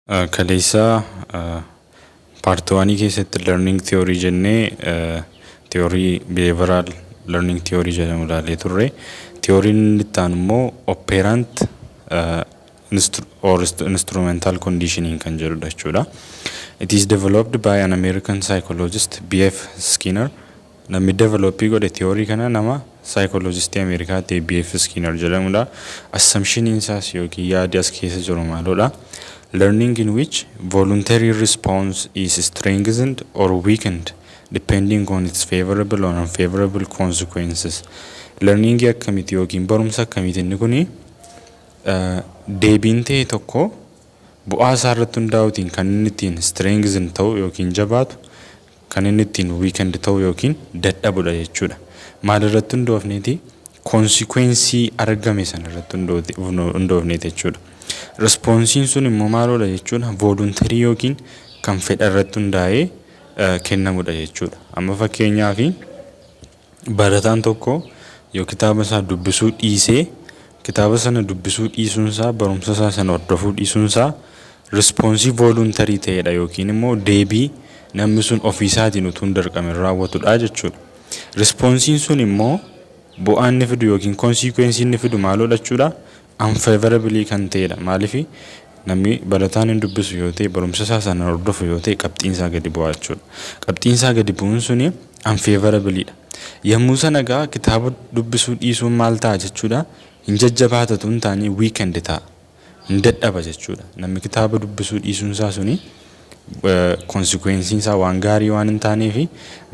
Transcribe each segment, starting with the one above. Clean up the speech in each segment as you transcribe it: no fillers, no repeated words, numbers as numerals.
Kaleessa part 1 keessatti learning theory jennee theory behavioral learning theory jedhamu ilaalee turre. Theory'n itti aanu immoo operant or instrumental conditioning kan jedhudha jechuudha. It is developed by an American psychologist B.F. Skinner. Namni developii godhe theory kana nama psychologist Ameerikaatti B.F. Skinner jedhamudha. Assumption isaas yookiin yaadi as keessa jiru maalidha? Learning in which voluntary response is strengthened or weakened depending on its favorable or unfavorable consequences. Learning akkamiti yookiin barumsa akkamiti inni kuni deebiin ta'e tokko bu'aa isaa irratti hundaa'uutiin kan inni ittiin strengthen ta'u yookiin jabaatu, kan inni ittiin weakened ta'u yookiin dadhabudha jechuudha. Maal irratti hundoofneeti? Consequence argame sana irratti hundoofneeti jechuudha. Responsiin sun immoo maalodha jechuudha? Voluntary yookiin kan fedha irratti hundaa'ee kennamudha jechuudha. Amma fakkeenyaaf barataan tokko yoo kitaaba isaa dubbisuu dhiisee kitaaba sana dubbisuu dhiisuunsaa barumsa isaa sana hordofuu dhiisuunsaa responsive voluntary ta'edha yookiin immoo deebii namni sun ofiisaatiin utuu hin dirqamin raawwatudha jechuudha. Responsiin sun immoo bu'aan inni fidu yookiin consequence inni fidu maalodha jechuudha? Unfavorably kan ta'edha. Maaliif namni barataan hin dubbisu yoo ta'e barumsa isaa sana hordofu yoo ta'e qabxiin isaa gadi bu'aa jechuudha. Qabxiin isaa gadi bu'uun suni unfavorablyidha. Yommuu sana gaa kitaaba dubbisuu dhiisuun maal ta'a jechuudha? Hin jajjabaatatu hin taane weekend ta'a. Hin dadhaba jechuudha. Namni kitaaba dubbisuu dhiisuun isaa suni consequence isaa waan gaarii waan hin taaneef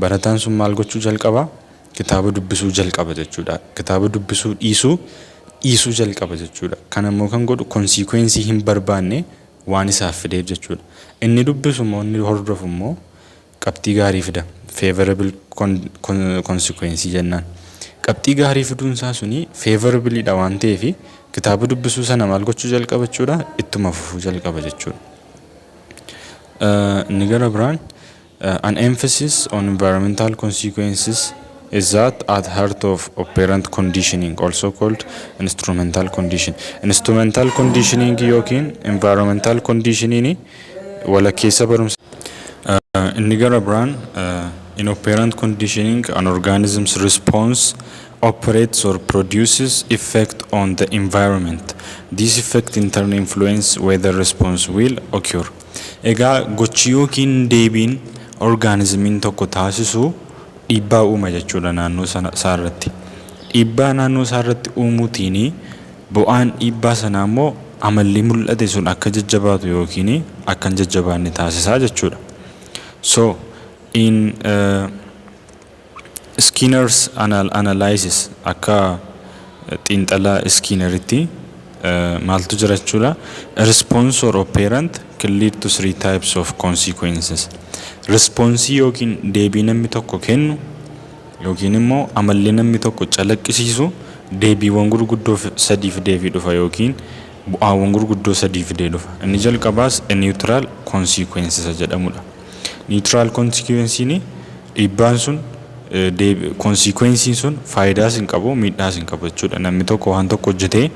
barataan sun maal gochuu jalqaba? Kitaaba dubbisuu jalqaba jechuudha. Kitaaba dubbisuu dhiisuu jalqaba jechuudha. Kana immoo kan godhu consequence hin barbaanne waan isaaf fideef jechuudha. Inni dubbisu immoo inni hordofu immoo qabxii gaarii fida. Favorable consequence jennaan. Qabxii gaarii fiduun isaa suni favorably dha waan ta'eef kitaaba dubbisuu sana maal gochuu jalqaba jechuudha? Ittuma fufuu jalqaba jechuudha. Inni gara biraan an emphasis on environmental consequences is that at heart of operant conditioning, also called instrumental condition. Instrumental conditioning yookiin environmental conditioning walakkeessa barumsa. Inni gara biraan in operant conditioning an organism's response operates or produces effect on the environment. This effect in turn influence whether response will occur. Egaa gochi yookiin deebiin organismiin tokko taasisu dhiibbaa uuma jechuudha naannoo isaarratti. Dhiibbaa naannoo isaarratti uumuutiin bu'aan dhiibbaa sanaa immoo amalli mul'ate sun akka jajjabaatu yookiin akka hin jajjabaanne taasisaa jechuudha. So in Skinner's analysis akka xiinxalaa Skinneritti maaltu jira jechuudha? Response or operant can lead to 3 types of consequences. Response yookiin deebii namni tokko kennu yookiin immoo amalli namni tokko calaqqisiisu deebiiwwan gurguddoo sadii fidee dhufa yookiin bu'aawwan gurguddoo sadii fidee dhufa. Inni jalqabaas neutral consequences jedhamudha. Neutral consequence'n dhiibbaan sun consequence'n sun faayidaas hin qabu miidhaas hin qabu jechuudha. Namni tokko waan tokko hojjetee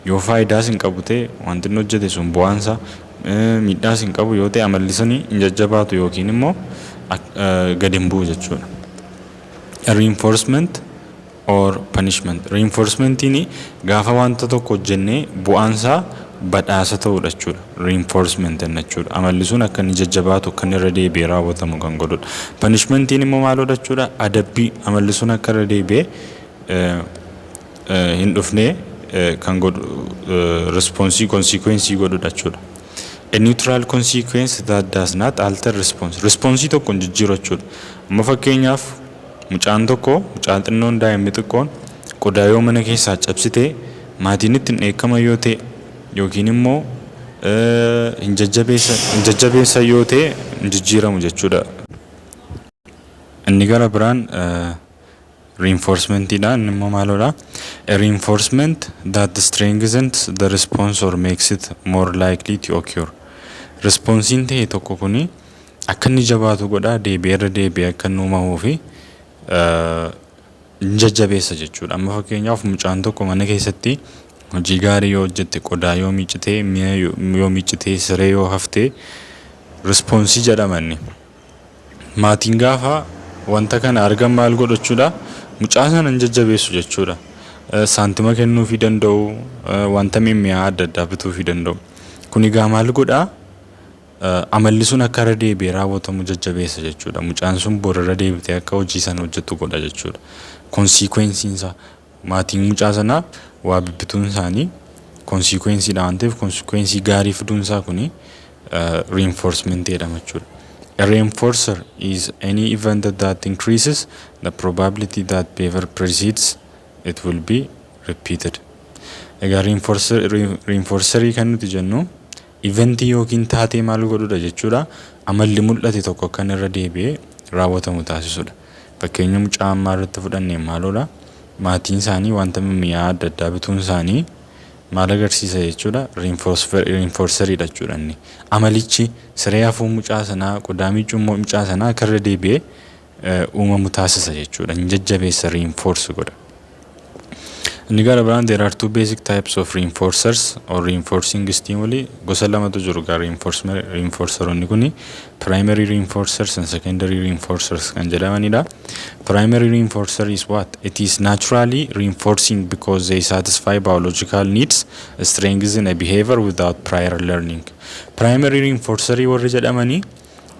yoo faayidaas hin qabu ta'e wanti inni hojjete sun bu'aansa miidhaas hin qabu yoo ta'e amalli suni hin jajjabaatu yookiin immoo gadi hin bu'u jechuudha. Reinforcement or punishment. Reinforcement'n gaafa wanta tokko hojjennee bu'aansaa badhaasa ta'udha jechuudha. Reinforcement jechuudha. Amalli sun akka inni jajjabaatu akka inni irra deebi'ee raawwatamu kan godhudha. Punishment'n immoo maalodha jechuudha? Adabbii amalli sun akka irra deebi'ee hin dhufne kan godhu response consequence godhudha jechuudha. A neutral consequence that does not alter response. Response tokko jijjiiru jechuudha. Amma fakkeenyaaf mucaan xinnoon daa'imni xiqqoon qodaa yoo mana keessaa cabsite maatiin ittiin dheekkama yoo ta'e yookiin immoo hin jajjabeessa yoo ta'e hin jijjiiramu jechuudha. Inni gara biraan reinforcement'idha. Inni immoo maalodha? A reinforcement that strengthens the response or makes it more likely to occur. Responsiin ta'e tokko kuni akka inni jabaatu godha deebi'ee akka inni uumamuu fi jajjabeessa jechuudha. Amma fakkeenyaaf mucaan tokko mana keessatti hojii gaarii yoo hojjette qodaa yoo miicitee mi'a yoo miicitee siree yoo haftee respoonsii jedhamanni. Maatiin gaafa wanta kana argan maal godhachuudha mucaa sana jajjabeessu jechuudha. Saantima kennuufii danda'u wanta mi'aa adda addaa bituufii danda'u. Kun egaa maal godhaa amalli sun akka irra deebi'ee raawwatamu jajjabeessa jechuudha. Mucaan sun bor irra deebitee akka hojii sana hojjettu godha jechuudha. Konsiikwensiin isaa maatiin mucaa sanaa waa bibbituun isaanii konsiikwensiidha waan ta'eef konsiikwensii gaarii fiduun isaa kuni reinforcement jedhama jechuudha. A reinforcer is any event that increases the probability that behavior precedes it will be repeated. Egaa reinforcerii kan nuti jennu eventii yookiin taatee maal godhudha jechuudha. Amalli mul'ate tokko kan irra deebi'ee raawwatamu taasisudha. Fakkeenya mucaa ammaa irratti fudhannee maalodha maatiin isaanii wanta mi'aa adda addaa bituun isaanii maal agarsiisa jechuudha. Reinforceridha jechuudha inni. Amalichi siree hafuu mucaa sanaa qodaa miicuu mucaa sanaa akka irra deebi'ee uumamu taasisa jechuudha. Hin jajjabeessa reinforce godha. Inni gara biraan there are two basic types of reinforcers or reinforcing stimuli. Gosa lamatu jiru gara reinforceronni kuni primary reinforcers and secondary reinforcers kan jedhamanidha. Primary reinforcer is what? It is naturally reinforcing because they satisfy biological needs, strengthen a behavior without prior learning. Primary reinforcer warri jedhamani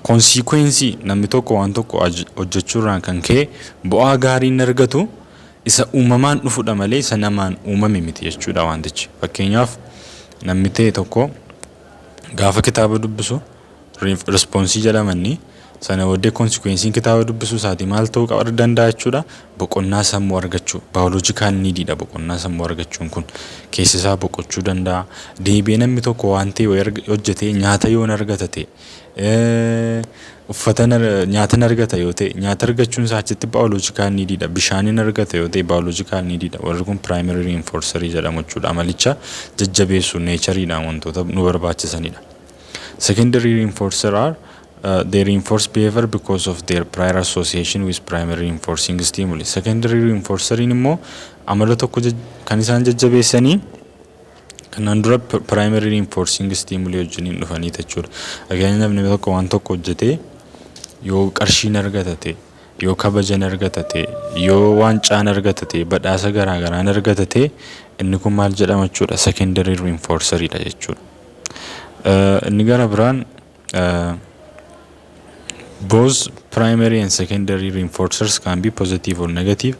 consequence namni tokko waan tokko hojjechuurraan kan ka'e bu'aa gaarii hin argatu isa uumamaan dhufudha malee isa namaan uumame miti jechuudha wantichi. Fakkeenyaaf namni ta'e tokko gaafa kitaaba dubbisu respoonsii jedhamanni sana booddee konsiikwensiin kitaaba dubbisuu isaatii maal ta'uu qaba danda'a jechuudha. Boqonnaa sammuu argachuu biological needidha. Boqonnaa sammuu argachuun kun keessa isaa boqochuu danda'a. Deebi'ee namni tokko waan ta'e hojjetee nyaata yoo argata ta'e uffata nyaata argata yoo ta'e nyaata argachuun isaa achitti biological needidha. Bishaan argata yoo ta'e biological needidha. Warri kun primary reinforcer jedhamu jechuudha. Amalicha jajjabeessu natureedhaan wantoota nu barbaachisanidha. Secondary reinforcer are they reinforce behavior because of their prior association with primary reinforcing stimuli. Secondary reinforcer immoo amala tokko kan isaan jajjabeessanii kanaan dura primary reinforcing stimuli wajjiniin dhufanii jechuudha. Fakkeenyaaf namni tokko waan tokko hojjetee yoo qarshiin argatate yoo kabajan argatate yoo waancaan argatate badhaasa garaagaraan argatate inni kun maal jedhama jechuudha. Secondary reinforceridha jechuudha. Inni gara biraan both primary and secondary reinforcers can be positive or negative.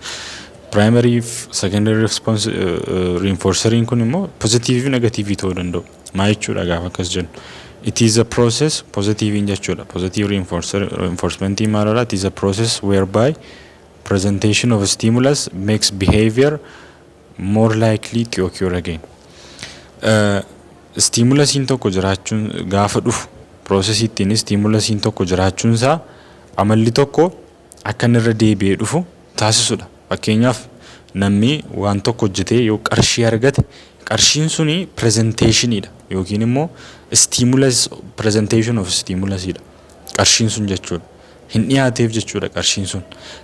Primary secondary response reinforcering kun immoo positive negative ta'uu danda'u. Maal jechuudha gaafa akkas jennu. It is a process positive in jechuudha. Positive reinforcement maalidha? It is a process whereby presentation of a stimulus makes behavior more likely to occur again. Stimulusiin tokko jiraachuun gaafa dhufu process ittiin stimulusiin tokko jiraachuun isaa amalli tokko akka irra deebi'ee dhufu taasisudha. Fakkeenyaaf namni waan tokko hojjetee yoo qarshii argate qarshiin suni presentationidha yookiin immoo stimulus presentation of stimulusidha. Qarshiin sun jechuudha. Hin dhiyaateef jechuudha qarshiin sun.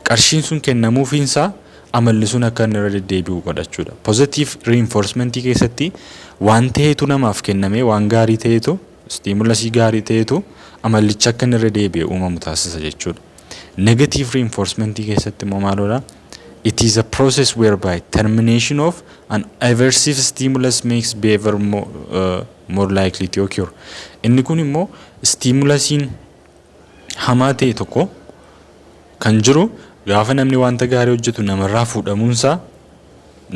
Qarshiin sun kennamuufiinsaa amalli sun akka irra deddeebi'u godhachuudha. Positive reinforcement keessatti waan ta'etu namaaf kenname waan gaarii ta'etu stimulusii gaarii ta'etu amallicha akka irra deebi'ee uumamu taasisa jechuudha. Negative reinforcement keessatti immoo maalodha? It is a process whereby termination of an aversive stimulus makes behavior more likely to occur. Inni kun immoo stimulusiin hamaa ta'e tokko kan jiru gaafa namni wanta gaarii hojjetu namarraa fuudhamuunsaa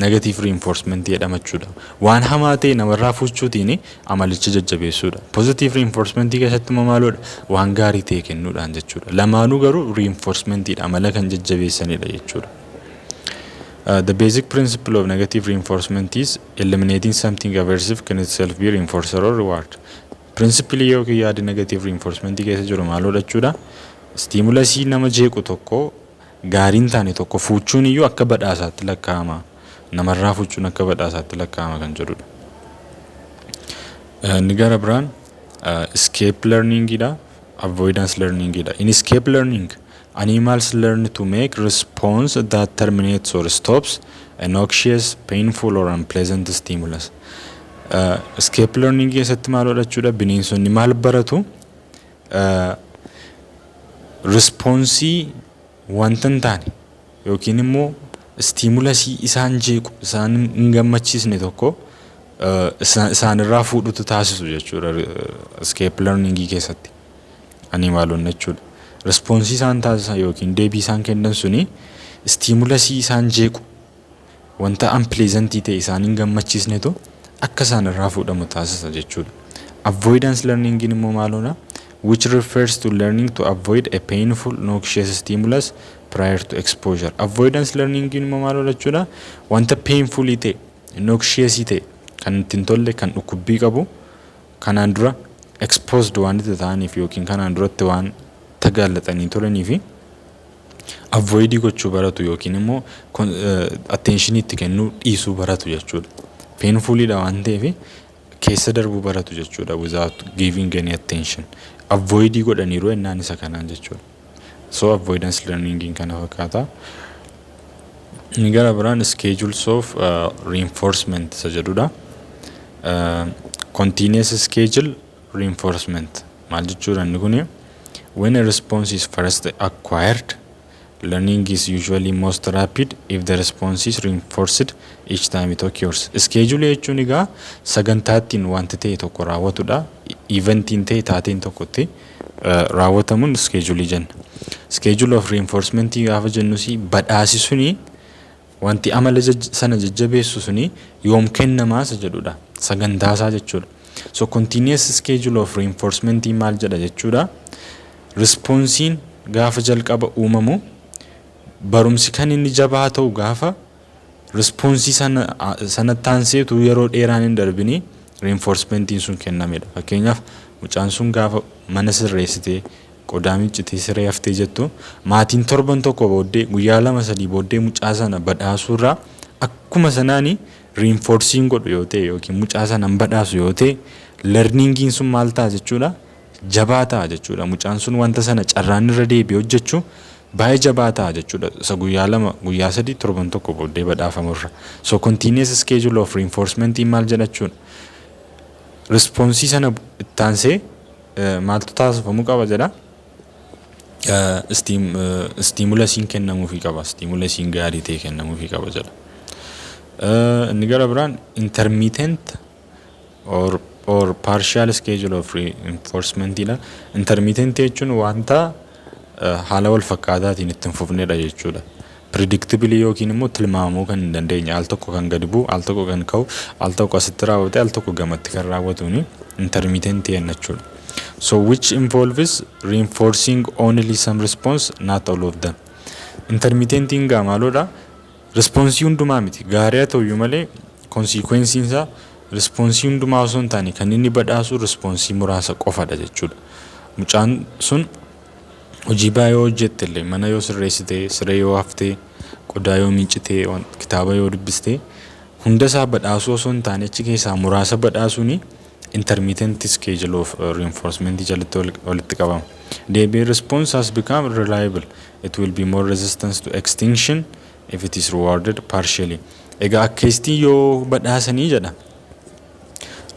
negative reinforcement jedhama jechuudha. Waan hamaa ta'e namarraa fuuchuutiin amalicha jajjabeessuudha. Positive reinforcement keessatti immoo maalodha? Waan gaarii ta'e kennuudhaan jechuudha. Lamaanuu garuu reinforcementidha. Amala kan jajjabeessanidha jechuudha. The basic principle of negative reinforcement is eliminating something aversive can itself be reinforcer or reward. Principle yookiin yaada negative reinforcement keessa jiru maalodha jechuudha? Stimulusii nama jeequ tokko gaariin taane tokko fuuchuun iyyuu akka badhaasaatti lakkaa'ama. Namarraa fuuchuun akka badhaasaatti lakkaa'ama kan jedhudha. Inni gara biraan escape learningidha, avoidance learningidha. In escape learning Animals learn to make response that terminates or stops a noxious, painful or unpleasant stimulus. Escape learning keessatti maal godhachuudha bineensonni maal baratu response wanta hin taane yookiin immoo stimulusii isaan jeequ isaan hin gammachiisne tokko isaan irraa fuudhutu taasisu jechuudha escape learning keessatti animaalonni jechuudha response isaan taasisan yookiin deebii isaan kennan suni stimulusii isaan jeequ wanta unpleasant ta'e isaan hin gammachiisnetu akka isaan irraa fuudhamu taasisa jechuudha avoidance learning immoo maalona which refers to learning to avoid a painful noxious stimulus prior to exposure. Avoidance learning immoo maal jechuudha wanta painful ta'e noxious ta'e kan ittiin tolle kan dhukkubbii qabu kanaan dura exposed waan ta'aniif yookiin kanaan duratti waan tagaallatanii turanii fi avoid gochuu baratu yookiin immoo attention itti kennuu dhiisuu baratu jechuudha. Painful dha waan ta'eef keessa darbuu baratu jechuudha without giving any attention. Avoid godhaniiru ennaan isa kanaan jechuudha. So avoidance learning in kana fakkaata. Ni gara biraan schedules of reinforcement isa jedhudha. Continuous schedule reinforcement maal jechuudha inni kun when a response is first acquired learning is usually most rapid if the response is reinforced each time it occurs. Schedule jechuun egaa sagantaattiin wanta ta'e tokko raawwatudha. Eventiin ta'e taateen tokkotti raawwatamuun schedule jenna. Schedule of reinforcement gaafa jennusi badhaasi suni wanti amala sana jajjabeessu suni yoom kennamaa isa jedhudha. Sagantaasaa jechuudha. So continuous schedule of reinforcement maal jedha jechuudha. Responsiin gaafa jalqaba uumamu barumsi kan inni jabaa ta'u gaafa responsi sana taanseetu yeroo dheeraan hin darbini reinforcementiin sun kennamedha. Fakkeenyaaf mucaan sun gaafa mana sirreessitee qodaa miccitee siree haftee jettu maatiin torban tokko booddee guyyaa 2-3 booddee mucaa sana badhaasuurraa akkuma sanaani reinforcing godhu yoo ta'e yookiin mucaa sana badhaasu yoo ta'e learningiin sun maal ta'a jechuudha jabaa ta'a jechuudha. Mucaan sun wanta sana carraan irra deebi'ee hojjechuu baay'ee jabaa ta'a jechuudha. Isa guyyaa 2 guyyaa 3 torban tokko booddee badhaafamurra. So continuous schedule of reinforcement maal jedhachuun response sana ittaansee maaltu taasifamuu qaba jedha. Stimulusiin kennamuufii qaba. Stimulusiin gaarii ta'e kennamuufii qaba jedha. Inni gara biraan intermittent or partial schedule of reinforcement ila intermittent jechuun wanta haala wal fakkaataatiin itti fufnedha jechuudha. Predictably yookiin immoo tilmaamuu kan hin dandeenye al tokko kan gadi bu'u al tokko kan ka'u al tokko asitti raawwate al tokko gamatti kan raawwatuuni intermittent jechuudha. So which involves reinforcing only some response not all of them. Intermittent inga maalodha response hundumaa miti gaarii ta'uu malee consequences isaa response hundumaa osoo hin taane kan inni badhaasu response muraasa qofadha jechuudha. Mucaan sun hojii baay'ee hojjettelle mana yoo sirreessitee siree yoo haftee qodaa yoo miicitee kitaaba yoo dubbistee hunda isaa badhaasuu osoo hin taane achi keessaa muraasa badhaasuuni intermittent schedule of reinforcement jalatti walitti qabama. The response has become reliable. It will be more resistant to extinction if it is rewarded partially. Egaa akkasitti yoo badhaasanii jedha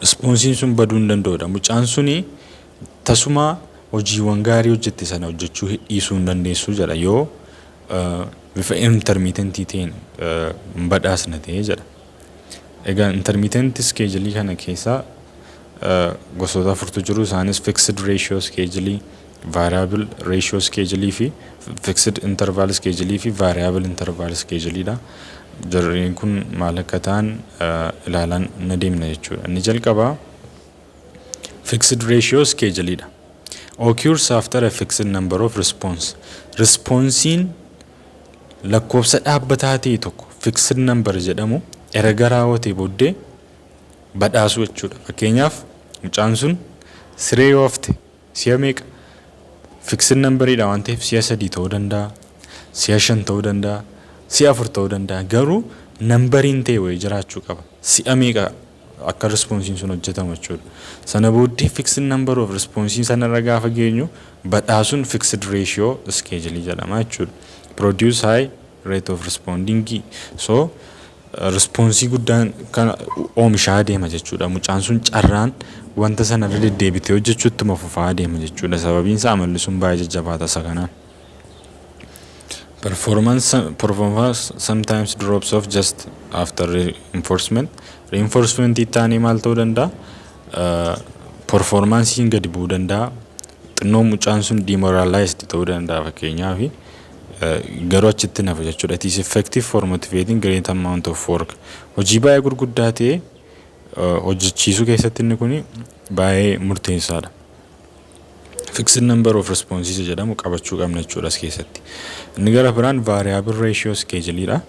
responsiin sun baduu hin danda'udha. Mucaan suni tasuma hojiiwwan gaarii hojjette sana hojjechuu dhiisuu hin dandeessu jedha yoo bifa intermittent ta'een badhaasna ta'ee jedha. Egaa intermittent schedule kana keessaa gosoota afurtu jiru. Isaanis fixed ratio schedule, variable ratio schedule fi fixed interval schedule fi variable interval schedule dha. Jarreen kun maal akka ta'an ilaalan na deemna jechuudha. Inni jalqabaa fixed ratio schedule dha. Occurs after a fixed number of response. Responsiin lakkoofsa dhaabbataa ta'e tokko fixed number jedhamu erga raawwatee booddee badhaasu jechuudha. Fakkeenyaaf mucaan sun siree yoo hafte si'a meeqa fixed numberidha waan ta'eef si'a 3 ta'uu danda'a, si'a 5 ta'uu danda'a, si'a 4 ta'uu danda'a. Garuu nambariin ta'e wayii jiraachuu qaba. Si'a meeqa akka responsiin sun hojjetamu jechuudha. Sana booddee fixed number of responsiin sanarra gaafa geenyu badhaasuun fixed ratio schedule jedhama jechuudha. Produce high rate of responding. So responsii guddaan kan oomishaa deema jechuudha. Mucaan sun carraan wanta sanarra deddeebitee hojjechuutti fufaa deema jechuudha. Sababiin isaa amalli sun baay'ee jajjabaata isa kanaan. Performance sometimes drops off just after reinforcement. Reinforcement ittaanii maal ta'uu danda'a? Performansiin gadi bu'uu danda'a. Xinnoo mucaan sun demoralized ta'uu danda'a fakkeenyaaf. Garuu achitti nafa jechuudha. It is effective for motivating great amount of work. Hojii baay'ee gurguddaa ta'e hojjechiisuu keessatti inni kun baay'ee murteessaadha. Fixed number of responses jedhamu qabachuu qabna jechuudha as keessatti. Inni gara biraan variable ratio schedule dha.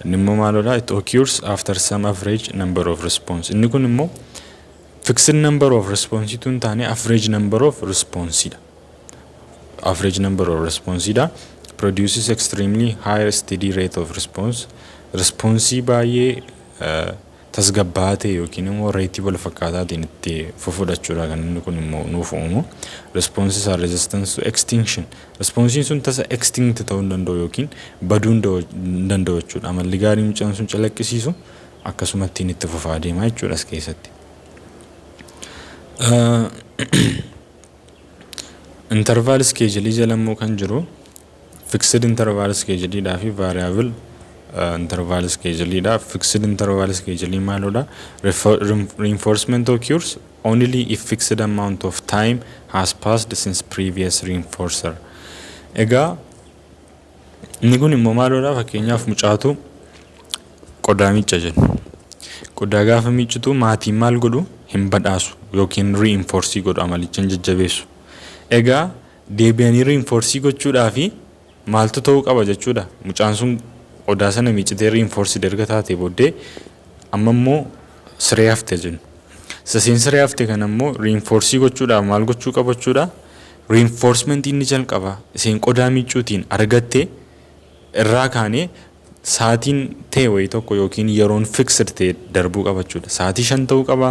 Inni immoo maalodha? It occurs after some average number of response. Inni kun immoo fixed number of response tun taane average number of response dha. Average number of response dha. Produces extremely high steady rate of response. Response baay'ee tasgabbaate yookiin immoo rate wal fakkaataatiin itti fufudhachuudha kan inni kun immoo nuuf uumu. Responses are resistant to extinction. Responsiin sun tasa extinct ta'uu danda'u yookiin baduu danda'u jechuudha. Amalli gaarii mucaan sun calaqqisiisu akkasumatti itti fufaa deema jechuudha as keessatti. Interval schedule jedhamu kan jiru fixed interval schedule dhaa fi variable interval schedule dha. Fixed interval schedule maalodha? Reinforcement occurs only if fixed amount of time has passed since previous reinforcer. Egaa inni kun immoo maalodha? Fakkeenyaaf mucaatu qodaa miicca jenna. Qodaa gaafa miiccitu maatiin maal godhu? Hin badhaasu yookiin reinforce godhu, amalichaan jajjabeessu. Egaa deebi'anii reinforce gochuudhaafi maaltu ta'uu qaba jechuudha. Mucaan sun qodaa sana miiccitee reinforce erga taatee booddee amma immoo siree haftee jennu. Sasiin siree haftee kana immoo reinforce gochuudhaaf maal gochuu qaba jechuudha? Reinforcement inni jalqaba isheen qodaa miiccuutiin argattee irraa kaanee sa'aatiin ta'e wayii tokko yookiin yeroon fixed ta'e darbuu qaba jechuudha. Sa'aatii 5 ta'uu qaba,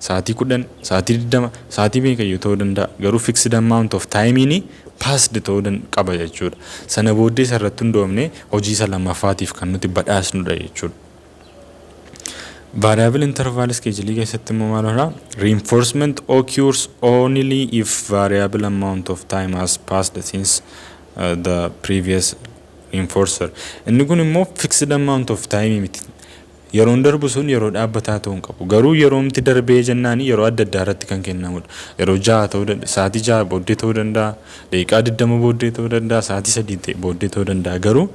sa'aatii 10, sa'aatii 20, sa'aatii meeqayyuu ta'uu danda'a. Garuu fixed amount of time passed ta'uu qaba jechuudha. Sana booddee sarratti hundoomne hojii isa lammaffaatiif kan nuti badhaasnudha jechuudha. Variable interval schedule keessatti immoo maalodha? Reinforcement occurs only if variable amount of time has passed since the previous reinforcer. Inni kun immoo fixed amount of time miti. Yeroon darbu sun yeroo dhaabbataa ta'uu qabu. Garuu yeroomti darbee jennaani yeroo adda addaa irratti kan kennamudha. Yeroo 6 ta'uu danda'a, sa'aatii 6 booddee ta'uu danda'a, daqiiqaa 20 booddee ta'uu danda'a, sa'aatii 3 booddee ta'uu danda'a. Garuu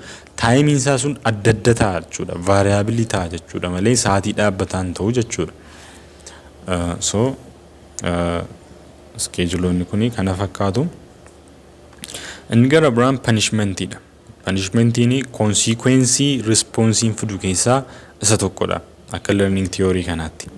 taayimiin isaa sun adda adda ta'a jechuudha. Variabilii ta'a jechuudha malee sa'aatii dhaabbataan ta'uu jechuudha. Scheduleonni kuni kana fakkaatu. Inni gara biraan punishmentidha. Punishmentiin consequence responsiin fidu keessaa isa tokkodha akka learning theory kanaatti.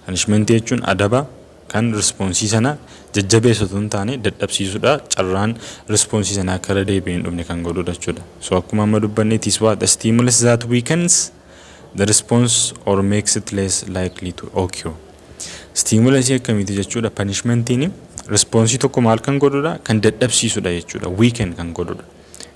Punishment jechuun adaba kan responsii sana jajjabeessu osoo hin taane dadhabsiisudha. Carraan responsii sana akka irra deebi'ee hin dhufne kan godhudha jechuudha. So akkuma amma dubbanne it is what? A stimulus that weakens the response or makes it less likely to occur. Stimulus akkamiiti jechuudha? Punishmentiin responsii tokko maal kan godhudha? Kan dadhabsiisudha jechuudha. Weaken kan godhudha.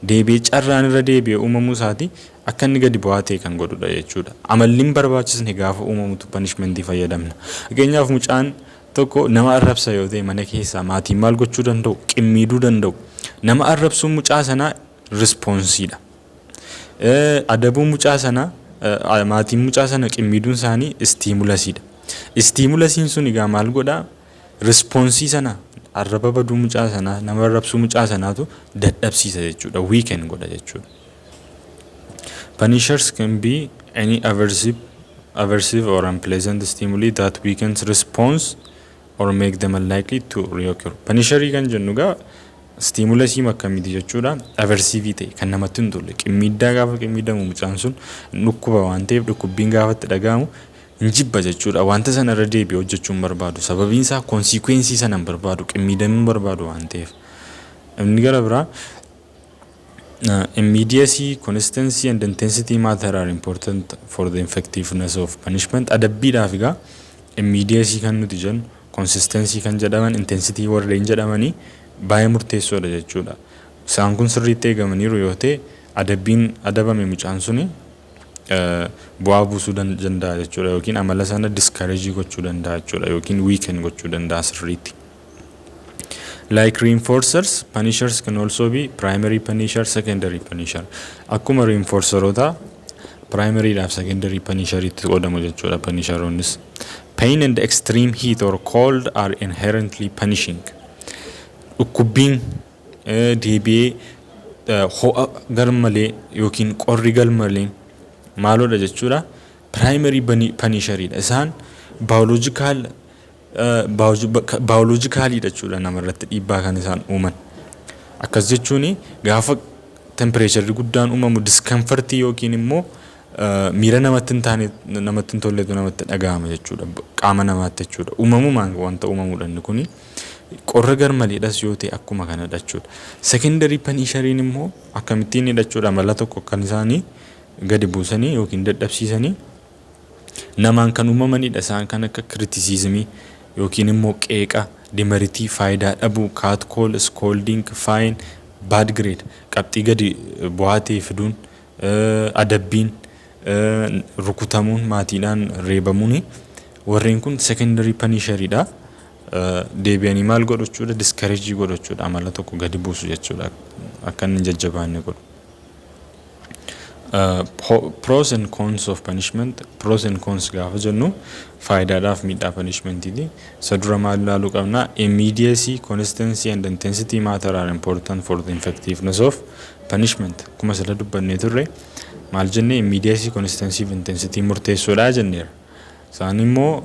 Deebi'ee carraan irra deebi'ee uumamuu isaati akka inni gadi bu'aa ta'e kan godhudha jechuudha. Amalliin barbaachisne gaafa uumamutu punishmentii fayyadamna. Fakkeenyaaf mucaan tokko nama arrabsa yoo ta'e mana keessaa maatiin maal gochuu danda'u? Qimmiiduu danda'u. Nama arrabsuun mucaa sanaa responsiidha. Adabuun mucaa sanaa maatiin mucaa sana qimmiiduun isaanii stimulasiidha. Stimulasiin sun egaa maal godhaa? Responsii sana arraba baduu mucaa sanaa nama arrabsuu mucaa sanaatu dadhabsiisa jechuudha. Weaken godha jechuudha. Punishers can be any aversive or unpleasant stimuli that weakens response or make them unlikely to reoccur. Punisherii kan jennu gaa stimulusii akkamiti jechuudha. Aversive ta'e kan namatti hin tolle. Qimmiiddaa gaafa qimmiidamu mucaan sun dhukkuba waan ta'eef dhukkubbiin gaafatti dhagahamu hin jibba jechuudha. Wanta sana irra deebi'ee hojjechuun barbaadu. Sababiin isaa consequence sana hin barbaadu. Qimmiidamuu barbaadu waan ta'eef. Inni gara biraa immediacy, consistency and intensity matter are important for the effectiveness of punishment. Adabbiidhaaf egaa immediacy kan nuti jennu, consistency kan jedhaman, intensity warreen jedhamanii baay'ee murteessoodha jechuudha. Isaan kun sirriitti eegamaniiru yoo ta'e adabbiin adabame mucaan suni bu'aa buusuu danda'a jechuudha yookiin amala sana discourage gochuu danda'a jechuudha yookiin weaken gochuu danda'a sirriitti. Like reinforcers, punishers can also be primary punisher, secondary punisher. Akkuma reinforcerota primary and secondary punisher itti qoodamu jechuudha punisheroonnis. Pain and extreme heat or cold are inherently punishing. Dhukkubbiin deebi'ee ho'a garmalee yookiin qorri garmalee maalodha jechuudha primary punisheridha. Isaan biologically jechuudha namarratti dhiibbaa kan isaan uuman. Akkas jechuun gaafa temperature guddaan uumamu discomfort yookiin immoo miira namatti hin taane namatti hin tolletu namatti dhagahama jechuudha qaama namaatti jechuudha. Uumamumaan wanta uumamuudhaan kuni qorra garmaleedhas yoo ta'e akkuma kanadha jechuudha. Secondary punisheriin immoo akkamittiin jechuudha amala tokko kan isaanii gadi buusanii yookiin dadhabsiisanii namaan kan uumamanidha. Isaan kan akka criticismii yookiin immoo qeeqa, demeritii, faayidaa dhabuu, catcall, scolding, fine, bad grade, qabxii gadi bu'aatee fiduun, adabbiin, rukutamuun, maatiidhaan reebamuun warreen kun secondary punisheridha. Deebi'anii maal godhu jechuudha discourage godhu jechuudha amala tokko gadi buusu jechuudha akka inni jajjabaanne godhu. Pros and cons of punishment. Pros and cons gaafa jennu faayidaadhaaf miidhaa punishmentiiti. Isa dura maal ilaaluu qabna? Immediacy, consistency and intensity matter are important for the effectiveness of punishment. Akkuma sila dubbannee turre maal jenne immediacy, consistency and intensity murteessoodha jenneera. Isaan immoo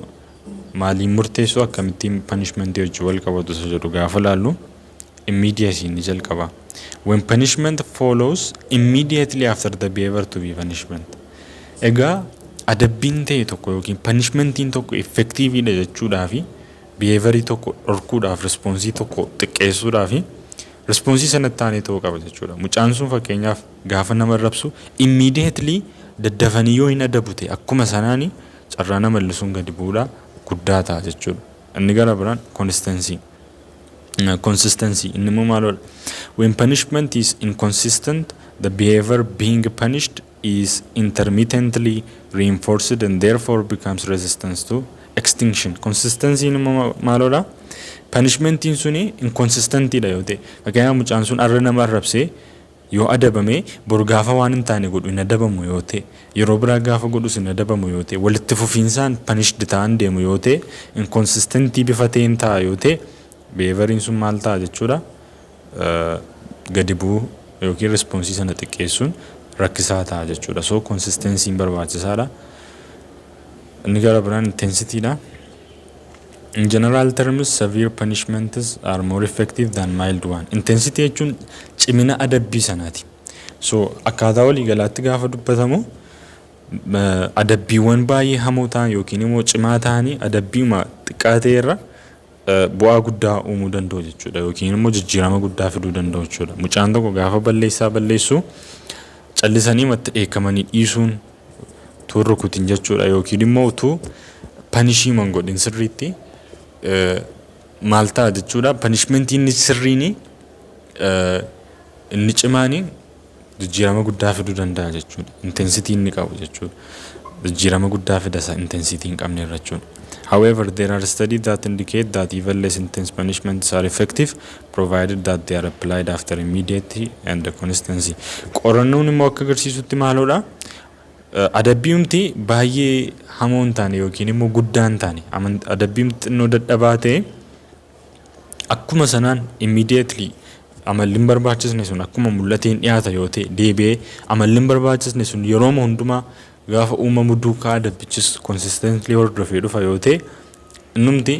maaliin murteessoo akkamittiin punishmentii wajjin wal qabatu isa jedhu gaafa laallu immediacy ni jalqaba. When punishment follows immediately after the behavior to be punishment. Egaa adabbiin ta'e tokko yookiin punishmentiin tokko effectiveidha jechuudhaafi behaviorii tokko dhorkuudhaaf responsii tokko xiqqeessuudhaafi responsii sanatti taanee ta'uu qaba jechuudha. Mucaan sun fakkeenyaaf gaafa nama rabsu immediately daddafanii yoo hin adabu ta'e akkuma sanaani carraa nama illisuun gadi bu'uudha guddaa ta'a jechuudha. Inni gara biraan consistency inni immoo maalodha? When punishment is inconsistent, the behavior being punished is intermittently reinforced and therefore becomes resistant to extinction. Consistency inni immoo maalodha? Punishmentiin suni inconsistentidha yoo ta'e fakkeenyaaf mucaan sun arra nama arrabsee yoo adabame boru gaafa waan hin taane godhu hin adabamu yoo ta'e yeroo biraa gaafa godhus hin adabamu yoo ta'e walitti fufiinsaan punished ta'an deemu yoo ta'e inconsistentii bifa ta'een ta'a yoo ta'e behaviorin sun maal ta'a jechuudha gadi bu'uu yookiin responsii sana xiqqeessuun rakkisaa ta'a jechuudha. So consistency barbaachisaadha. Inni gara biraan intensityidha. In general terms, severe punishments are more effective than mild one. Intensity jechuun cimina adabbii sanaati. So akkaataa walii galaatti gaafa dubbatamu adabbiiwwan baay'ee hamoo ta'an yookiin immoo cimaa ta'anii adabbiima xiqqaa ta'e irra bu'aa guddaa uumuu danda'u jechuudha yookiin immoo jijjiirama guddaa fiduu danda'u jechuudha. Mucaan tokko gaafa balleessu callisanii matti dheekkamanii dhiisuun utuu rukutin jechuudha yookiin immoo utuu panishiiman godhin sirriitti maal ta'a jechuudha. Punishmentiin inni sirriin inni cimaanii jijjiirama guddaa fiduu danda'a jechuudha. Intensity inni qabu jechuudha. Jijjiirama guddaa fida intensity hin qabne irra jechuudha. However, there are studies that indicate that even less intense punishments are effective provided that they are applied after immediacy and consistency. Qorannoon immoo akka agarsiisutti maalodha? Adabbiimti baay'ee hamoo hin taane yookiin immoo guddaa hin taane adabbiimti xinnoo dadhabaa ta'e akkuma sanaan immediately amalli hin barbaachisne sun akkuma mul'ateen dhiyaata yoo ta'e deebi'ee amalli hin barbaachisne sun yeroo hundumaa gaafa uumamu duukaa adabbichis consistently hordofee dhufa yoo ta'e innumti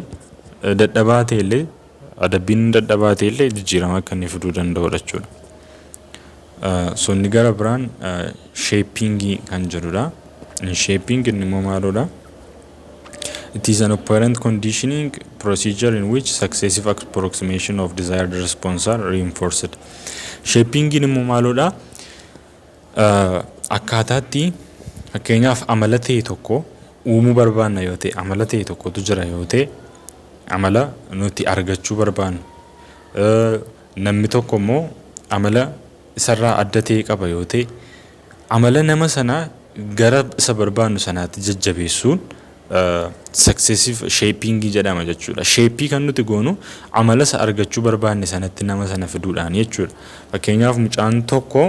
dadhabaa ta'e illee adabbiin dadhabaa ta'e illee jijjiirama akka inni fiduu danda'udha jechuudha. So inni gara biraan shaping kan jedhudha. Shaping inni immoo maalodha? It is an operant conditioning procedure in which successive approximation of desired response are reinforced. Shaping inni immoo maalodha? Akkaataatti fakkeenyaaf amala ta'e tokko uumuu barbaanna yoo ta'e amala ta'e tokkotu jira yoo ta'e amala nuti argachuu barbaannu namni tokko immoo amala isarraa adda ta'e qaba yoo ta'e amala nama sanaa gara isa barbaannu sanaatti jajjabeessuun successive shaping jedhama jechuudha. Shaping kan nuti goonu amala isa argachuu barbaanne sanatti nama sana fiduudhaan jechuudha. Fakkeenyaaf mucaan tokko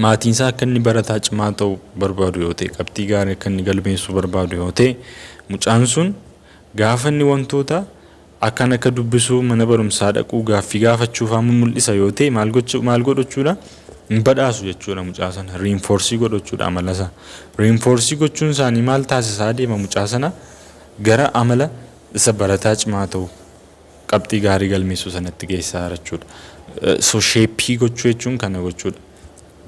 maatiin isaa akka inni barataa cimaa ta'u barbaadu yoo ta'e qabxii gaarii akka inni galmeessuu barbaadu yoo ta'e mucaan sun gaafa inni wantoota akkan akka dubbisuu mana barumsaa dhaquu gaaffii gaafachuuf amma mul'isa yoo ta'e maal godhachuudha badhaasu jechuudha mucaa sana reinforce godhachuudha amala isaa reinforce gochuun isaanii maal taasisaa deema mucaa sana gara amala isa barataa cimaa ta'u qabxii gaarii galmeessuu sanatti geessaa jechuudha. So shaping gochuu jechuun kana gochuudha.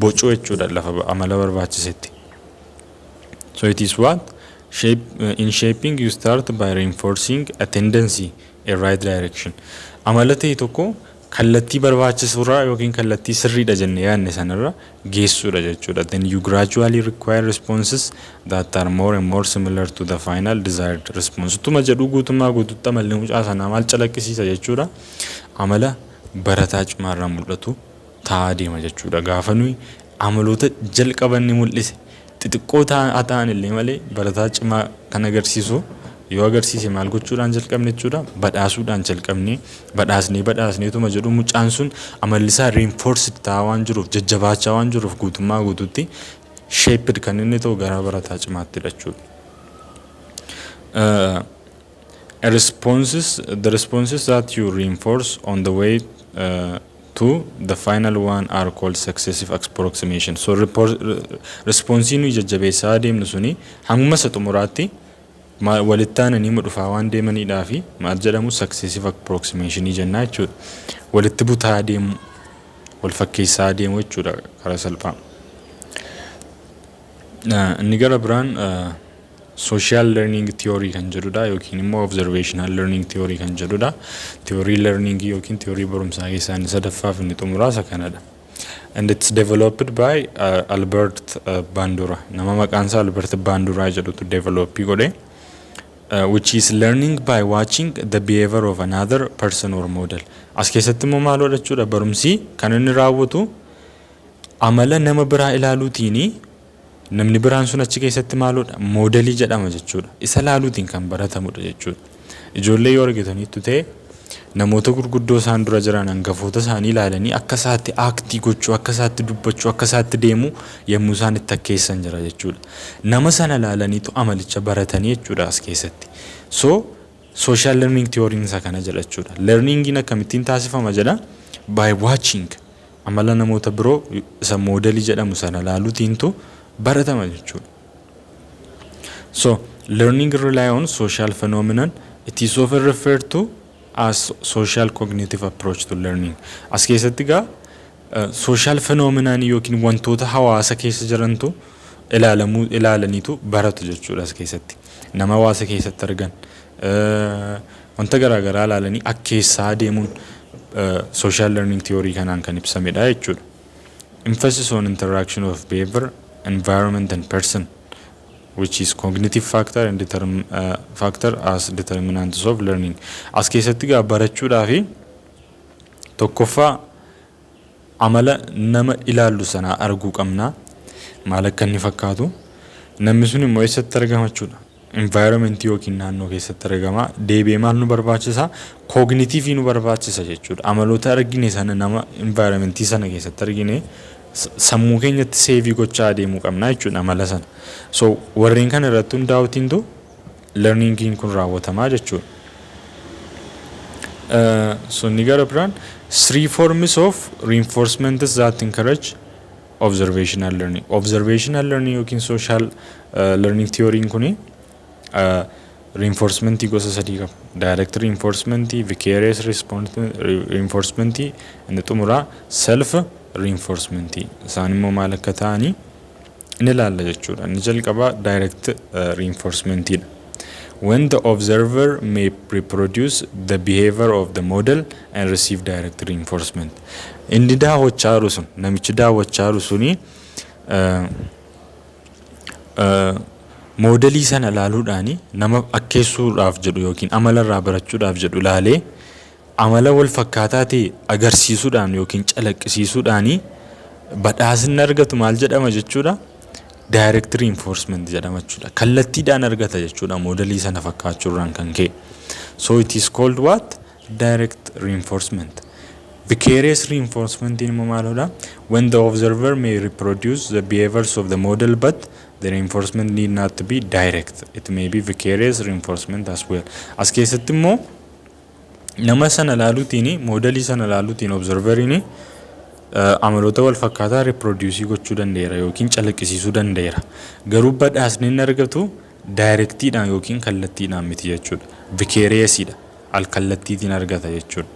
Bocuu jechuudha lafa amala barbaachisetti. So it is what in shaping you start by reinforcing a tendency in right direction. Amala ta'e tokko kallattii barbaachisurraa yookiin kallattii sirriidha jennee yaadne sanarra geessuudha jechuudha. Then you gradually require responses that are more and more similar to the final desired response. Tuma jedhu guutummaa guutuutti amalli mucaa sanaa maal calaqqisiisa jechuudha. Amala barataa cimaarraa mul'atu ta'aa deema jechuudha. Gaafa nuyi amaloota jalqabanni mul'ise xixiqqoo ta'an illee malee barataa cimaa kan agarsiisu yoo agarsiise maal gochuudhaan jalqabne jechuudha. Badhaasuudhaan jalqabne badhaasneetuma jedhu mucaan sun amalli isaa reinforced ta'aa waan jiruuf jajjabaachaa waan jiruuf guutummaa guutuutti shaped kan inni ta'u gara barataa cimaatti jechuudha. The responses that you reinforce on the way to the final one are called successive approximation. So response nu jajjabeessaa deemnu suni hanguma isa xumuraatti walittaananii dhufaa waan deemanidhaa fi maal jedhamu successive approximation jennaa jechuudha. Walitti butaa deemu wal fakkeessaa deemu jechuudha karaa salphaa. Inni gara biraan social learning theory kan jedhudha yookiin immoo observational learning theory kan jedhudha. Theory learning yookiin theory barumsaa keessaa inni sadaffaaf inni xumuraasa kanadha. And it's developed by Albert Bandura. Nama maqaan isaa Albert Bandura jedhutu develop godhe. Which is learning by watching the behavior of another person or model. As keessatti immoo maal jechuudha barumsi kan inni raawwatu amala nama biraa ilaaluutiini namni biraan sun achi keessatti maalodha moodelii jedhama jechuudha. Isa laaluutiin kan baratamudha jechuudha. Ijoollee yoo argitaniitu ta'e namoota gurguddoo isaan dura jiran hangafoota isaanii ilaalanii akka isaatti aaktii gochuu akka isaatti dubbachuu akka isaatti deemu yommuu isaan itti akkeessan jira jechuudha. Nama sana ilaalaniitu amalicha baratanii jechuudha as keessatti. So social learning theory isa kana jedha jechuudha. Learningiin akkamittiin taasifama jedha by watching amala namoota biroo isa moodelii jedhamu sana ilaaluutiintu baratama jechuudha. So learning rely on social phenomenon. It is often referred to as social cognitive approach to learning. As keessatti gaa social phenomenon yookiin wantoota hawaasa keessa jirantu ilaalaniitu baratu jechuudha as keessatti. Nama hawaasa keessatti argan wanta garaagaraa ilaalanii akkeessaa deemuun social learning theory kanaan kan ibsamedha jechuudha. Emphasis on interaction of behavior, environment and person, which is cognitive factor and factor as determinants of learning. As keessatti gaa barachuudhaa fi tokkoffaa amala nama ilaallu sanaa arguu qabnaa maal akka inni fakkaatu namni sun immoo eessatti argama jechuudha. Environment yookiin naannoo keessatti argama deebi'ee maal nu barbaachisa cognitive nu barbaachisa jechuudha. Amaloota argine sana nama environmentii sana keessatti argine sammuu keenyatti seevii gochaa deemuu qabna jechuudha amala sana. So warreen kana irratti hundaa'uutiintu learningiin kun raawwatamaa jechuudha. So ni gara biraan three forms of reinforcement that encourage observational learning. Observational learning yookiin social learning theory kuni reinforcement gosa sadii qaba. Direct reinforcement, vicarious reinforcement, inni xumuraa self reinforcement. Isaan immoo maal akka ta'anii inni ilaalla jechuudha. Inni jalqaba direct reinforcement dha. When the observer may reproduce the behavior of the model and receive direct reinforcement. Inni daawwachaa jiru sun namichi daawwachaa jiru suni modelii sana ilaaluudhaani nama akkeessuudhaaf jedhu yookiin amala irraa barachuudhaaf jedhu ilaalee amala wal fakkaataa ta'e agarsiisuudhaan yookiin calaqqisiisuudhaani badhaasni argatu maal jedhama jechuudha? Direct reinforcement jedhama jechuudha. Kallattiidhaan argata jechuudha modelii sana fakkaachuudhaan kan ka'e. So it is called what? Direct reinforcement. Vicarious reinforcement in maalodha? When the observer may reproduce the behaviors of the model but the reinforcement need not to be direct. It may be vicarious reinforcement as well. As keessatti immoo nama sana ilaaluutiin modelii sana ilaaluutiin observeriin amaloota wal fakkaataa reproduce gochuu danda'eera yookiin calaqqisiisuu danda'eera. Garuu badhaasni inni argatu directiidhaan yookiin kallattiidhaan miti jechuudha. Vicariously al kallattiitiin argata jechuudha.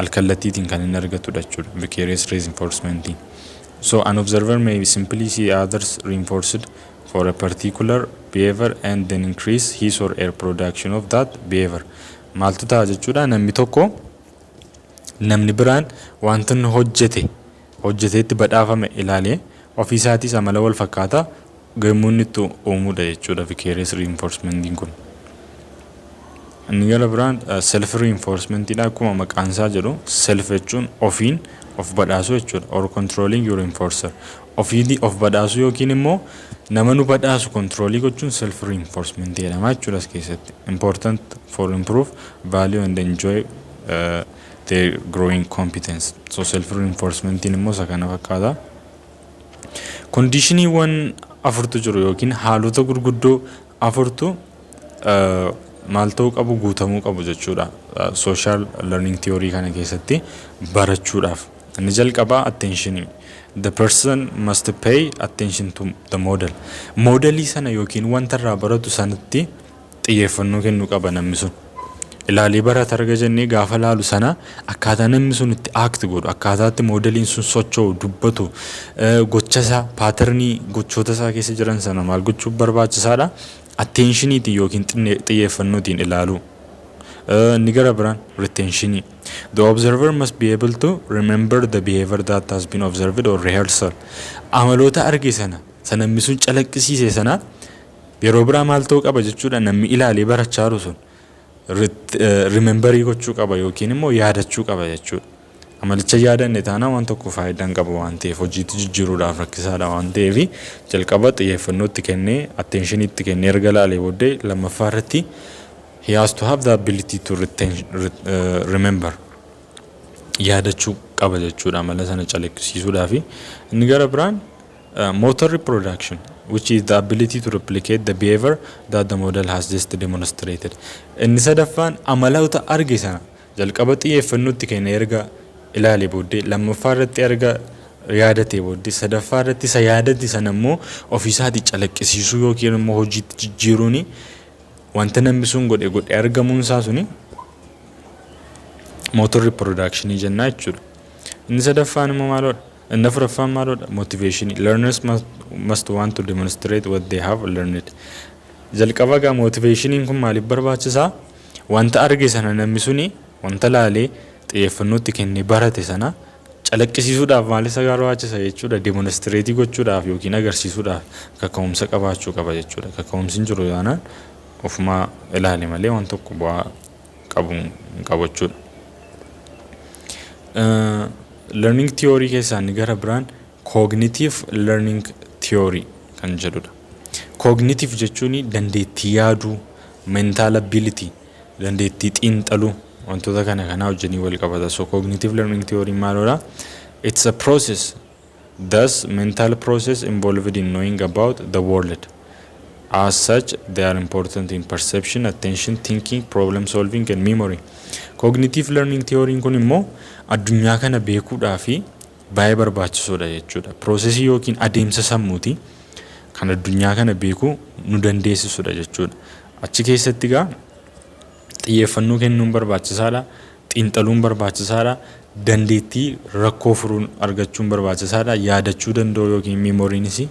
Al kallattiitiin kan inni argatudha jechuudha. Vicarious reinforcement. So an observer may simply see others reinforced for a particular behavior and then increase his or her production of that behavior. Maaltu ta'a jechuudha namni tokko namni biraan wanta inni hojjeteetti badhaafame ilaalee ofii isaatis amala wal fakkaataa gammuun itti uumuudha jechuudha vicarious reinforcement kun. Inni gara biraan self reinforcement dha akkuma maqaan isaa jedhu self jechuun ofiin of badhaasuu jechuudha or controlling your reinforcer. Ofii of badhaasuu yookiin immoo nama nu badhaasu controlii gochuun self reinforcement jedhama jechuudha as keessatti. Important for improve value and enjoy their growing competence. So self reinforcement in immoo sakana fakkaata. Conditioniiwwan afurtu jiru yookiin haalota gurguddoo afurtu maal ta'uu qabu guutamuu qabu jechuudha. Social learning theory kana keessatti barachuudhaaf. Inni jalqabaa attention. The person must pay attention to the model. Modelii sana yookiin wanta irraa baratu sanatti xiyyeeffannoo kennuu qaba namni sun. Ilaalee barata arga jennee gaafa laalu sana akkaataa namni sun itti act godhu akkaataatti modeliin sun socho'u dubbatu gocha isaa patternii gochoota isaa keessa jiran sana maal gochuuf barbaachisaadha? Attentioniitiin yookiin xiyyeeffannootiin ilaalu. Inni gara biraan retention. The observer must be able to remember the behavior that has been observed or rehearsal. Amaloota arge sana namni sun calaqqisiise sana yeroo biraa maal ta'uu qaba jechuudha namni ilaalee barachaa jiru sun rememberii gochuu qaba yookiin immoo yaadachuu qaba jechuudha. Amalicha yaadanne taana waan tokko faayidaa hin qabu waan ta'eef hojiitti jijjiiruudhaaf rakkisaadha waan ta'eef jalqaba xiyyeeffannootti kennee attentioniitti kennee erga laalee booddee lammaffaa irratti he has to have the ability to remember. Yaadachuu qaba jechuudha amala sana calaqqisiisuudhaaf. Inni gara biraan motor reproduction, which is the ability to replicate the behavior that the model has just demonstrated. Inni sadaffaan amaloota arge sana jalqaba xiyyeeffannootti kennee erga ilaalee booddee lammaffaa irratti erga yaadatee booddee sadaffaa irratti isa yaadatti sana immoo ofiisaatti calaqqisiisuu yookiin immoo hojiitti jijjiiruuni wanta namni sun godhe argamuun isaa suni motor reproduction jennaa jechuudha. Inni sadaffaan immoo maalodha? Inni afuraffaan maalodha? Motivation. Learners must want to demonstrate what they have learned. Jalqaba gaa motivationiin kun maaliif barbaachisaa? Wanta arge sana namni suni wanta laalee xiyyeeffannootti kennee barate sana calaqqisiisuudhaaf maal isa barbaachisa jechuudha demonstrate gochuudhaaf yookiin agarsiisuudhaaf kaka'umsa qabaachuu qaba jechuudha. Kaka'umsi hin jiru yaanaan ofuma ilaale malee waan tokko bu'aa qabu jechuudha. Learning theory keessaa inni gara biraan cognitive learning theory kan jedhudha. Cognitive jechuun dandeettii yaaduu, mental ability, dandeettii xiinxaluu wantoota kana wajjin wal qabata. So cognitive learning theory maalodha? It's a process, thus mental process involved in knowing about the world. As such, they are important in perception, attention, thinking, problem solving and memory. Cognitive learning theory kun immoo addunyaa kana beekuudhaaf baay'ee barbaachisoodha jechuudha. Processii yookiin adeemsa sammuuti kan addunyaa kana beekuu nu dandeessisudha jechuudha. Achi keessatti gaa xiyyeeffannoo kennuun barbaachisaadha, xiinxaluun barbaachisaadha, dandeettii rakkoo furuun argachuun barbaachisaadha, yaadachuu danda'u yookiin meemoriinis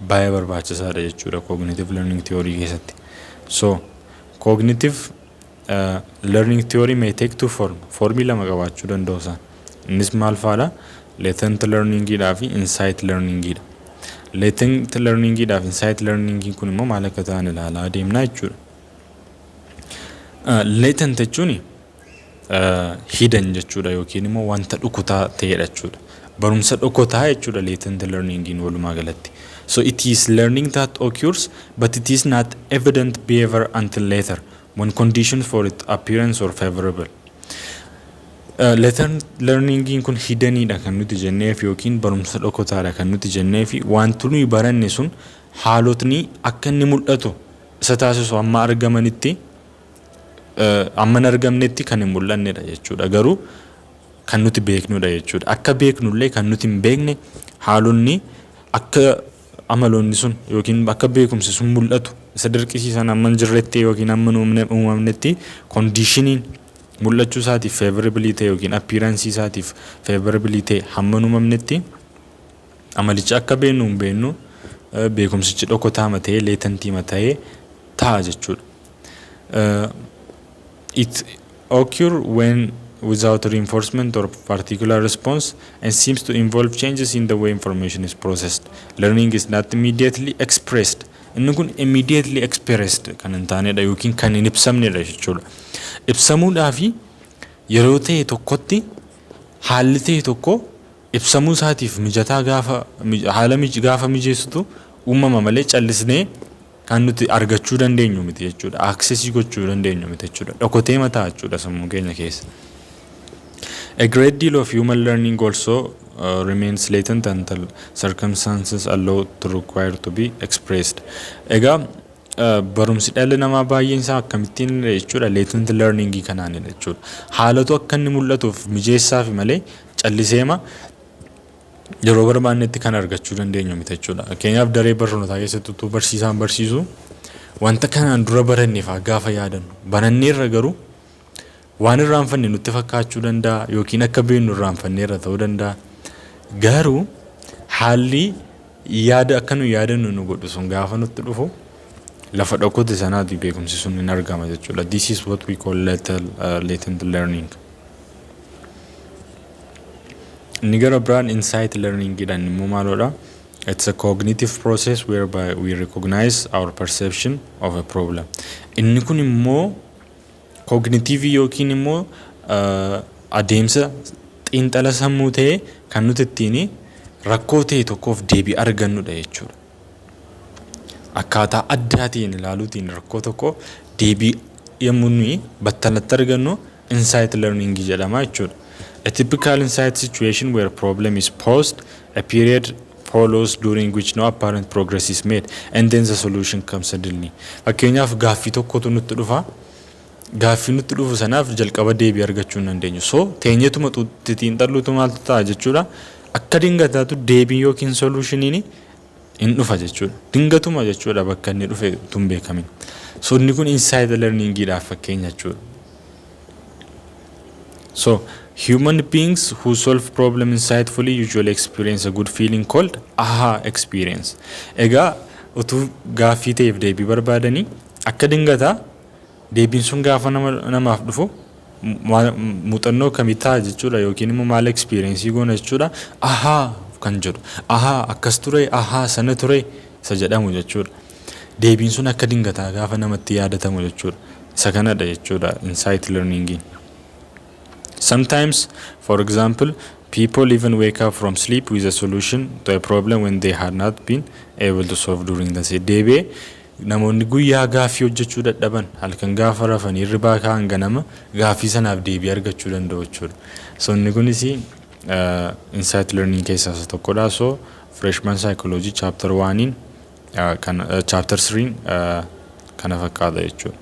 baay'ee barbaachisaadha jechuudha cognitive learning theory keessatti. So cognitive learning theory may take two formii lama qabaachuu danda'u isaan. Innis maal fa'aadha? Latent learning dhaa fi insight learning dha. Latent learning idhaaf insight learning kun immoo maal akka ta'an ilaalaa deemnaa jechuudha. Latent jechuun hidden jechuudha yookiin immoo wanta dhukutaa ta'edha jechuudha. Barumsa dhukutaa jechuudha latent learning walumaa galatti. So it is learning that occurs but it is not evident behavior until later when conditions for its appearance are favorable. Latent learning kun hidden dha kan nuti jenneef yookiin barumsa dhokotaadha kan nuti jenneef wanti nuyi baranne sun haalotni akka inni mul'atu isa taasisu amma argamanitti amma argamnetti kan hin mul'annedha jechuudha. Garuu kan nuti beeknudha jechuudha. Akka beeknullee kan nuti hin beekne haalonni akka amaloonni sun yookiin akka beekumsi sun mul'atu isa dirqisiisan amma jirretti yookiin amma uumamnetti conditioning mul'achuu isaatiif favorability yookiin appearance isaatiif favorability hamma uumamnetti amalicha akka beeknu hin beeknu beekumsichi dhokotaa matee latentii matee ta'a jechuudha. It occurs when without reinforcement or particular response and seems to involve changes in the way information is processed. Learning is not immediately expressed. Inni kun immediately expressed kan hin taanedha yookiin kan hin ibsamnedha jechuudha. Ibsamuudhaaf yeroo ta'e tokkotti haalli ta'e tokko ibsamuu isaatiif mijataa gaafa haala gaafa mijeessitu uumama malee callisnee kan nuti argachuu dandeenyu miti jechuudha. Access gochuu dandeenyu miti jechuudha. Dhokotee mataa jechuudha sammuu keenya keessa. A great deal of human learning also remains latent until circumstances allow to require to be expressed. Egaa barumsi dhala namaa baay'een isaa akkamittiin jechuudha latent learning kanaanidha jechuudha. Haalatu akka inni mul'atuuf mijeessaa fi malee calliseema yeroo barbaannetti kan argachuu dandeenyu miti jechuudha. Fakkeenyaaf daree barnootaa keessatti utuu barsiisaan barsiisu wanta kanaan dura baranneef gaafa yaadannu baranneerra garuu waan irraanfanne nutti fakkaachuu danda'a yookiin akka beeknu irraanfanneerra ta'uu danda'a. Garuu haalli yaada akka nu yaadannu nu godhu sun gaafa nutti dhufu lafa dhokote sanaati beekumsi sun hin argama jechuudha. This is what we call latent learning. Nigara brand insight learning gidan immoo maalodha? It's a cognitive process whereby we recognize our perception of a problem. Inni kun immoo cognitive yookiin immoo adeemsa xiinxala sammuu ta'e kan nuti ittiin rakkoo ta'e tokkoof deebii argannudha jechuudha. Akkaataa addaatiin ilaaluutiin rakkoo tokko deebii yommuu nuyi battalatti argannu insight learning jedhama jechuudha. A typical insight situation where a problem is posed, a period follows during which no apparent progress is made and then the solution comes suddenly. Fakkeenyaaf gaaffii tokkotu nutti dhufa. Gaaffii nutti dhufu sanaaf jalqaba deebii argachuu hin dandeenyu. So teenyetuma xiinxalluutu maaltu ta'a jechuudha. Akka dingataatu deebii yookiin solutioniin hin dhufa jechuudha. Dingatuma jechuudha bakka inni dhufe tun beekamin. So inni kun insight learningidhaaf fakkeenya jechuudha. So human beings who solve problem insightfully usually experience a good feeling called aha experience. Egaa utuu gaaffii ta'eef deebii barbaadanii akka dingataa deebiin sun gaafa namaaf dhufu muuxannoo kamitaa jechuudha yookiin immoo maal experience goona jechuudha. Aha kan jedhu. Aha akkas ture, aha sana ture isa jedhamu jechuudha. Deebiin sun akka dingataa gaafa namatti yaadatamu jechuudha. Isa kanadha jechuudha insight learning. Sometimes, for example, people even wake up from sleep with a solution to a problem when they had not been able to solve during the day. Namoonni guyyaa gaaffii hojjechuu dadhaban halkan gaafa rafanii hirribaa ka'an ganama gaaffii sanaaf deebii argachuu danda'u jechuudha. So inni kunis insight learning keessaa isa tokkodha. So freshman psychology chapter 1 chapter 3 kana fakkaata jechuudha.